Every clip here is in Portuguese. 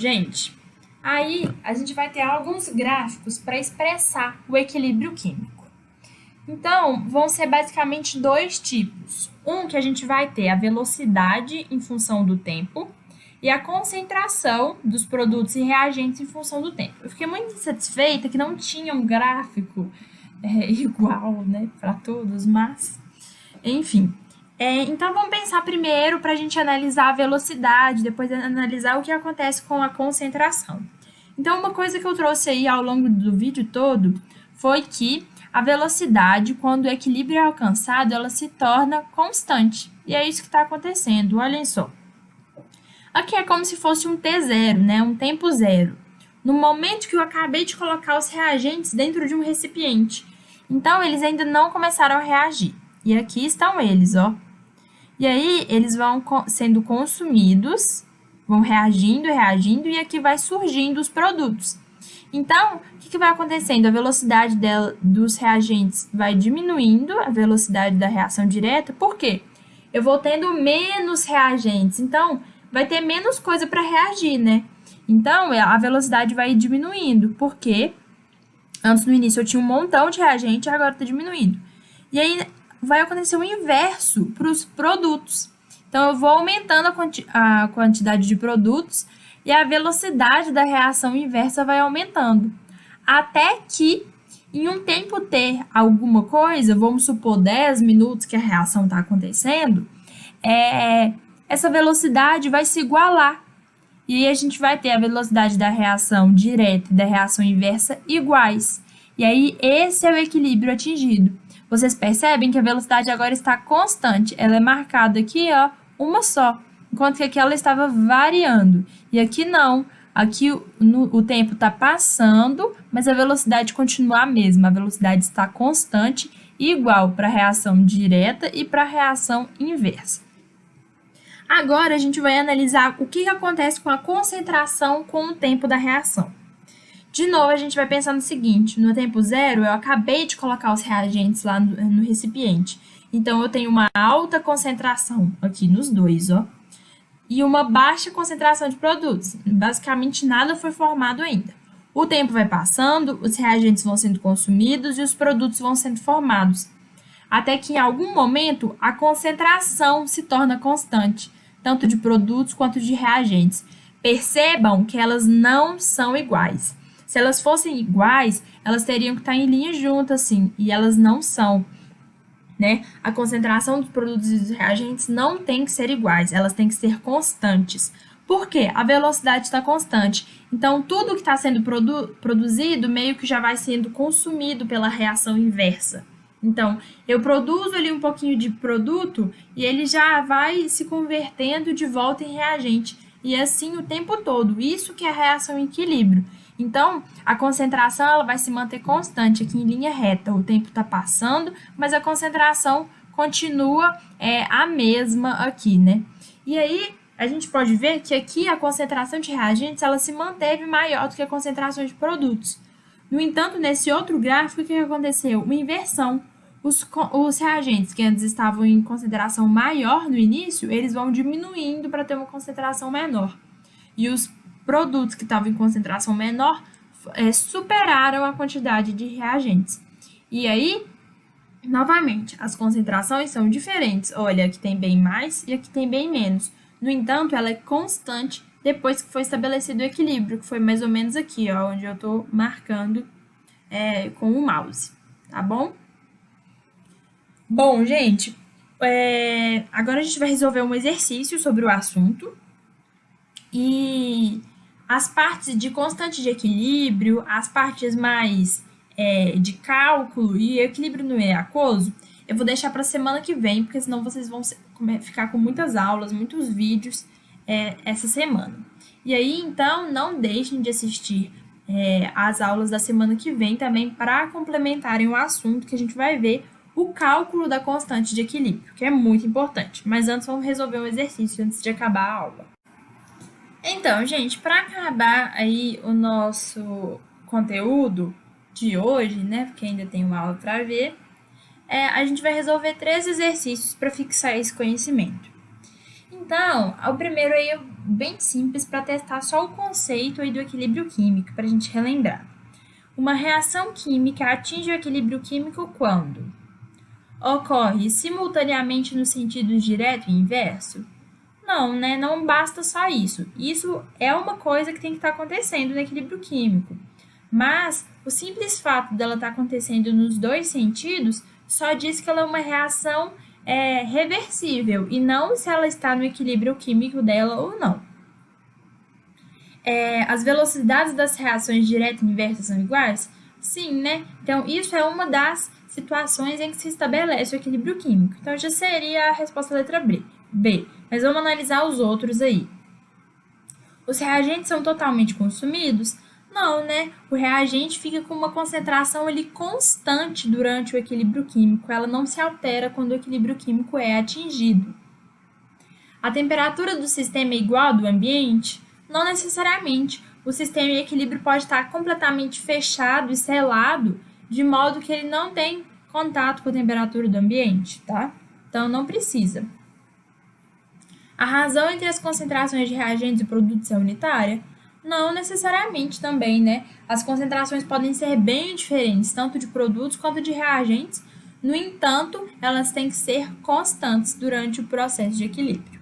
gente, aí a gente vai ter alguns gráficos para expressar o equilíbrio químico. Então, vão ser basicamente dois tipos. Um que a gente vai ter a velocidade em função do tempo e a concentração dos produtos e reagentes em função do tempo. Eu fiquei muito insatisfeita que não tinha um gráfico igual, né, para todos, mas, enfim. Então, vamos pensar primeiro para a gente analisar a velocidade, depois analisar o que acontece com a concentração. Então, uma coisa que eu trouxe aí ao longo do vídeo todo foi que a velocidade, quando o equilíbrio é alcançado, ela se torna constante. E é isso que está acontecendo, olhem só. Aqui é como se fosse um T0, né? Um tempo zero. No momento que eu acabei de colocar os reagentes dentro de um recipiente. Então, eles ainda não começaram a reagir. E aqui estão eles, ó. E aí, eles vão sendo consumidos, vão reagindo, e aqui vai surgindo os produtos. Então, o que vai acontecendo? A velocidade dos reagentes vai diminuindo, a velocidade da reação direta. Por quê? Eu vou tendo menos reagentes, então vai ter menos coisa para reagir, né? Então, a velocidade vai diminuindo, porque antes no início eu tinha um montão de reagente, agora está diminuindo. E aí vai acontecer o inverso para os produtos. Então, eu vou aumentando a quantidade de produtos e a velocidade da reação inversa vai aumentando. Até que, em um tempo T, alguma coisa, vamos supor 10 minutos que a reação está acontecendo, essa velocidade vai se igualar. E aí a gente vai ter a velocidade da reação direta e da reação inversa iguais. E aí, esse é o equilíbrio atingido. Vocês percebem que a velocidade agora está constante. Ela é marcada aqui, ó, uma só. Enquanto que aqui ela estava variando. E aqui não. Aqui o tempo está passando, mas a velocidade continua a mesma. A velocidade está constante e igual para a reação direta e para a reação inversa. Agora, a gente vai analisar o que acontece com a concentração com o tempo da reação. De novo, a gente vai pensar no seguinte, no tempo zero, eu acabei de colocar os reagentes lá no recipiente. Então, eu tenho uma alta concentração aqui nos dois, ó, e uma baixa concentração de produtos. Basicamente, nada foi formado ainda. O tempo vai passando, os reagentes vão sendo consumidos e os produtos vão sendo formados. Até que, em algum momento, a concentração se torna constante, tanto de produtos quanto de reagentes. Percebam que elas não são iguais. Se elas fossem iguais, elas teriam que estar em linha junta, assim, e elas não são, né? A concentração dos produtos e dos reagentes não tem que ser iguais, elas têm que ser constantes. Por quê? A velocidade está constante. Então, tudo que está sendo produzido meio que já vai sendo consumido pela reação inversa. Então, eu produzo ali um pouquinho de produto e ele já vai se convertendo de volta em reagente. E assim o tempo todo. Isso que é a reação em equilíbrio. Então, a concentração ela vai se manter constante aqui em linha reta. O tempo está passando, mas a concentração continua a mesma aqui, né? E aí, a gente pode ver que aqui a concentração de reagentes ela se manteve maior do que a concentração de produtos. No entanto, nesse outro gráfico, o que aconteceu? Uma inversão. Os reagentes que antes estavam em concentração maior no início, eles vão diminuindo para ter uma concentração menor. E os produtos que estavam em concentração menor superaram a quantidade de reagentes. E aí, novamente, as concentrações são diferentes. Olha, aqui tem bem mais e aqui tem bem menos. No entanto, ela é constante depois que foi estabelecido o equilíbrio, que foi mais ou menos aqui, ó, onde eu estou marcando com o mouse, tá bom? Bom, gente, agora a gente vai resolver um exercício sobre o assunto. E as partes de constante de equilíbrio, as partes mais de cálculo e equilíbrio numeracoso, eu vou deixar para a semana que vem, porque senão vocês vão ficar com muitas aulas, muitos vídeos essa semana. E aí, então, não deixem de assistir as aulas da semana que vem também para complementarem o assunto que a gente vai ver o cálculo da constante de equilíbrio, que é muito importante. Mas antes, vamos resolver um exercício antes de acabar a aula. Então, gente, para acabar aí o nosso conteúdo de hoje, né, porque ainda tem uma aula para ver, a gente vai resolver 3 exercícios para fixar esse conhecimento. Então, o primeiro aí bem simples para testar só o conceito aí do equilíbrio químico, para a gente relembrar. Uma reação química atinge o equilíbrio químico quando ocorre simultaneamente no sentido direto e inverso? Não, né? Não basta só isso. Isso é uma coisa que tem que estar acontecendo no equilíbrio químico. Mas o simples fato dela estar acontecendo nos dois sentidos só diz que ela é uma reação reversível e não se ela está no equilíbrio químico dela ou não. As velocidades das reações direta e inversa são iguais? Sim, né? Então, isso é uma das situações em que se estabelece o equilíbrio químico. Então, já seria a resposta letra B. Mas vamos analisar os outros aí. Os reagentes são totalmente consumidos? Não, né? O reagente fica com uma concentração ali constante durante o equilíbrio químico. Ela não se altera quando o equilíbrio químico é atingido. A temperatura do sistema é igual à do ambiente? Não necessariamente. O sistema em equilíbrio pode estar completamente fechado e selado, de modo que ele não tem contato com a temperatura do ambiente, tá? Então, não precisa. A razão entre as concentrações de reagentes e produtos é unitária? Não necessariamente também, né? As concentrações podem ser bem diferentes, tanto de produtos quanto de reagentes. No entanto, elas têm que ser constantes durante o processo de equilíbrio.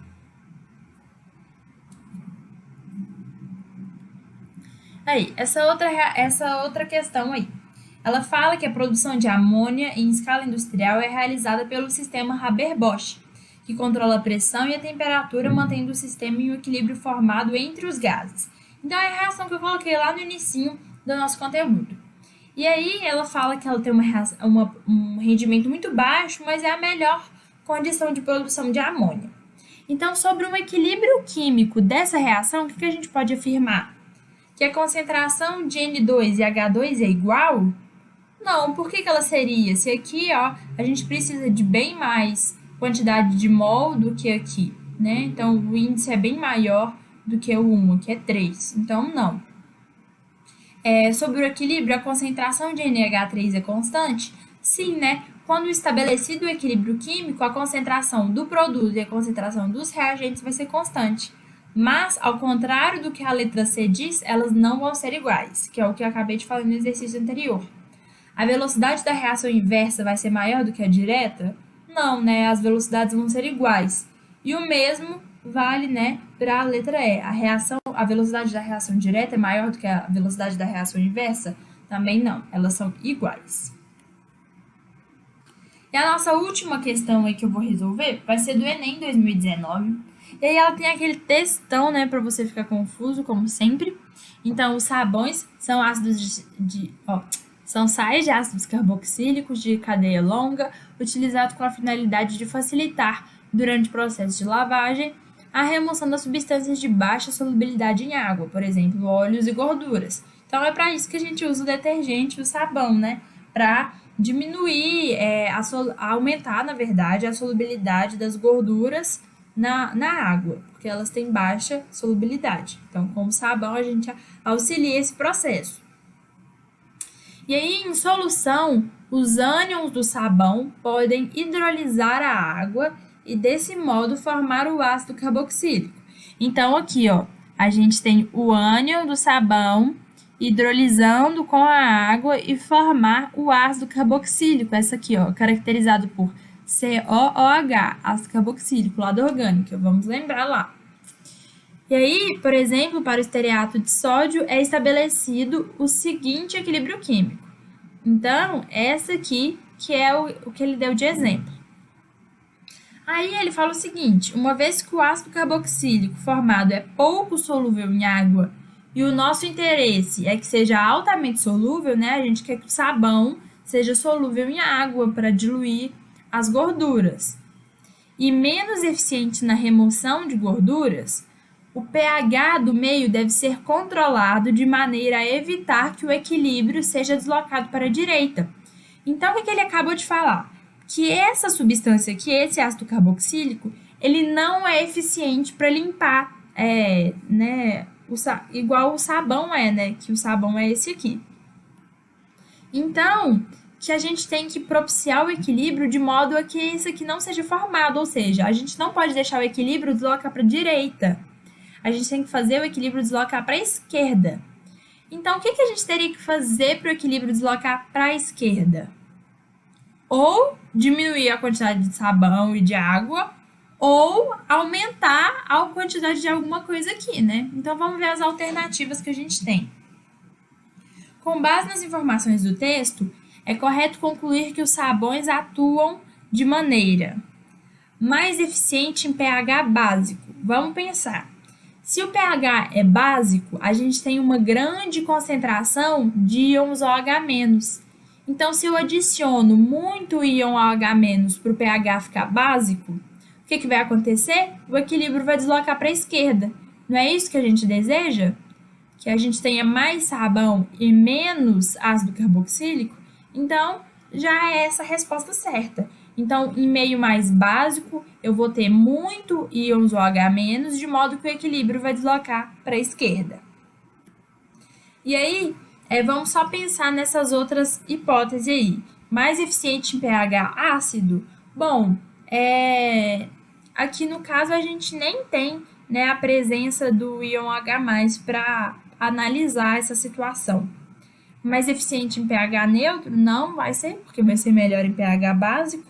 Aí, essa outra questão aí. Ela fala que a produção de amônia em escala industrial é realizada pelo sistema Haber-Bosch, que controla a pressão e a temperatura, mantendo o sistema em um equilíbrio formado entre os gases. Então, é a reação que eu coloquei lá no inicinho do nosso conteúdo. E aí, ela fala que ela tem um rendimento muito baixo, mas é a melhor condição de produção de amônia. Então, sobre um equilíbrio químico dessa reação, o que a gente pode afirmar? Que a concentração de N2 e H2 é igual? Não, por que ela seria? Se aqui, ó, a gente precisa de bem mais quantidade de mol do que aqui, né? Então, o índice é bem maior do que o 1, que é 3. Então, não. Sobre o equilíbrio, a concentração de NH3 é constante? Sim, né? Quando estabelecido o equilíbrio químico, a concentração do produto e a concentração dos reagentes vai ser constante. Mas, ao contrário do que a letra C diz, elas não vão ser iguais, que é o que eu acabei de falar no exercício anterior. A velocidade da reação inversa vai ser maior do que a direta? Não, né? As velocidades vão ser iguais. E o mesmo vale, né, para a letra E. A velocidade da reação direta é maior do que a velocidade da reação inversa? Também não, elas são iguais. E a nossa última questão aí que eu vou resolver vai ser do Enem 2019. E aí ela tem aquele textão, né, para você ficar confuso, como sempre. Então, os sabões são ácidos são sais de ácidos carboxílicos de cadeia longa, utilizados com a finalidade de facilitar, durante o processo de lavagem, a remoção das substâncias de baixa solubilidade em água, por exemplo, óleos e gorduras. Então, é para isso que a gente usa o detergente e o sabão, né, para diminuir, aumentar, na verdade, a solubilidade das gorduras na água, porque elas têm baixa solubilidade. Então, com o sabão, a gente auxilia esse processo. E aí, em solução, os ânions do sabão podem hidrolisar a água e, desse modo, formar o ácido carboxílico. Então, aqui, ó, a gente tem o ânion do sabão hidrolisando com a água e formar o ácido carboxílico. Essa aqui, ó, caracterizado por COOH, ácido carboxílico, lado orgânico, vamos lembrar lá. E aí, por exemplo, para o estereato de sódio é estabelecido o seguinte equilíbrio químico. Então, essa aqui que é o que ele deu de exemplo. Aí ele fala o seguinte, uma vez que o ácido carboxílico formado é pouco solúvel em água e o nosso interesse é que seja altamente solúvel, né? A gente quer que o sabão seja solúvel em água para diluir as gorduras. E menos eficiente na remoção de gorduras, o pH do meio deve ser controlado de maneira a evitar que o equilíbrio seja deslocado para a direita. Então, o que ele acabou de falar? Que essa substância aqui, esse ácido carboxílico, ele não é eficiente para limpar, né, igual o sabão né? Que o sabão é esse aqui. Então, que a gente tem que propiciar o equilíbrio de modo a que isso aqui não seja formado, ou seja, a gente não pode deixar o equilíbrio deslocar para a direita. a gente tem que fazer o equilíbrio deslocar para a esquerda. Então, o que a gente teria que fazer para o equilíbrio deslocar para a esquerda? Ou diminuir a quantidade de sabão e de água, ou aumentar a quantidade de alguma coisa aqui, né? Então, vamos ver as alternativas que a gente tem. Com base nas informações do texto, é correto concluir que os sabões atuam de maneira mais eficiente em pH básico. Vamos pensar. Se o pH é básico, a gente tem uma grande concentração de íons OH-. Então, se eu adiciono muito íon OH- para o pH ficar básico, o que vai acontecer? O equilíbrio vai deslocar para a esquerda. Não é isso que a gente deseja? Que a gente tenha mais sabão e menos ácido carboxílico? Então, já é essa a resposta certa. Então, em meio mais básico, eu vou ter muito íons OH-, de modo que o equilíbrio vai deslocar para a esquerda. E aí, vamos só pensar nessas outras hipóteses aí. Mais eficiente em pH ácido? Bom, aqui no caso a gente nem tem, né, a presença do íon H+, para analisar essa situação. Mais eficiente em pH neutro? Não vai ser, porque vai ser melhor em pH básico.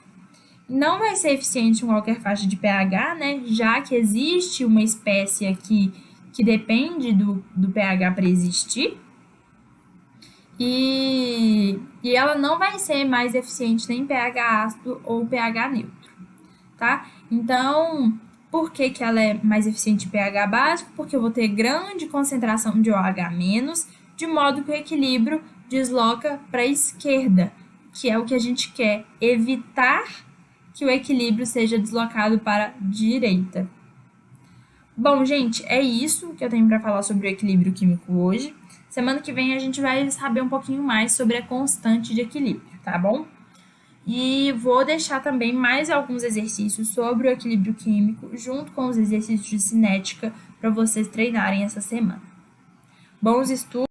Não vai ser eficiente em qualquer faixa de pH, né? Já que existe uma espécie aqui que depende do pH para existir. E ela não vai ser mais eficiente nem em pH ácido ou pH neutro, tá? Então, por que ela é mais eficiente em pH básico? Porque eu vou ter grande concentração de OH-, de modo que o equilíbrio desloca para a esquerda, que é o que a gente quer, evitar que o equilíbrio seja deslocado para a direita. Bom, gente, é isso que eu tenho para falar sobre o equilíbrio químico hoje. Semana que vem a gente vai saber um pouquinho mais sobre a constante de equilíbrio, tá bom? E vou deixar também mais alguns exercícios sobre o equilíbrio químico, junto com os exercícios de cinética, para vocês treinarem essa semana. Bons estudos!